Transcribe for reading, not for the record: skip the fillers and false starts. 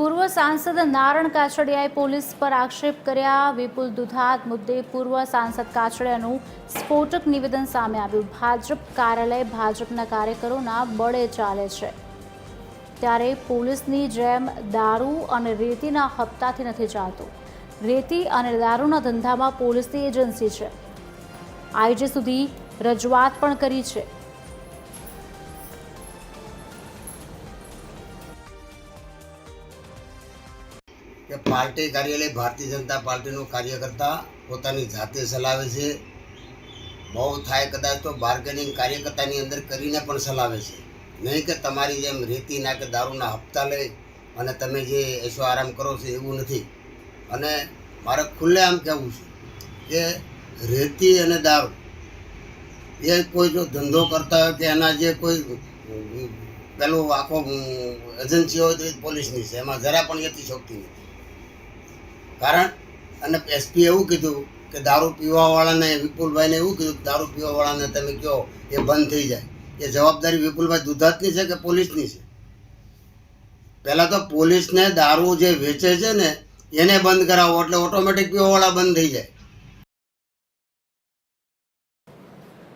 પૂર્વ સાંસદ નારણ કાછડિયાએ પોલીસ પર આક્ષેપ કર્યા। વિપુલ દુધાત મુદ્દે પૂર્વ સાંસદ કાછડિયાનું સ્ફોટક નિવેદન સામે આવ્યું। ભાજપ કાર્યાલય ભાજપના કાર્યકરોના બળે ચાલે છે, ત્યારે પોલીસની જેમ દારૂ અને રેતીના હપ્તાથી નથી ચાલતું। રેતી અને દારૂના ધંધામાં પોલીસની એજન્સી છે। આઈજી સુધી રજૂઆત પણ કરી છે। કે પાર્ટી કાર્યાલય ભારતીય જનતા પાર્ટીનો કાર્યકર્તા પોતાની જાતે ચલાવે છે। બહુ થાય કદાચ તો બાર્ગેનિંગ કાર્યકર્તાની અંદર કરીને પણ ચલાવે છે, નહીં કે તમારી જેમ રેતીના કે દારૂના હપ્તા લઈ અને તમે જે એસો આરામ કરો છો એવું નથી। અને મારે ખુલ્લેઆમ કહેવું છે કે રેતી અને દારૂ એ કોઈ જો ધંધો કરતા હોય કે એના જે કોઈ પેલું આખો એજન્સી હોય તો એ પોલીસની છે, એમાં જરા પણ યથાશક્તિ નથી। કારણ અને એસપી એવું કીધું કે દારૂ પીવાવાળાને વિપુલભાઈને એવું કીધું કે દારૂ પીવાવાળાને તમે કહો એ બંધ થઈ જાય। એ જવાબદારી વિપુલભાઈ દુધાતની છે કે પોલીસની છે? પહેલાં તો પોલીસને દારૂ જે વેચે છે ને એને બંધ કરાવો એટલે ઓટોમેટિક પીવાવાળા બંધ થઈ જાય।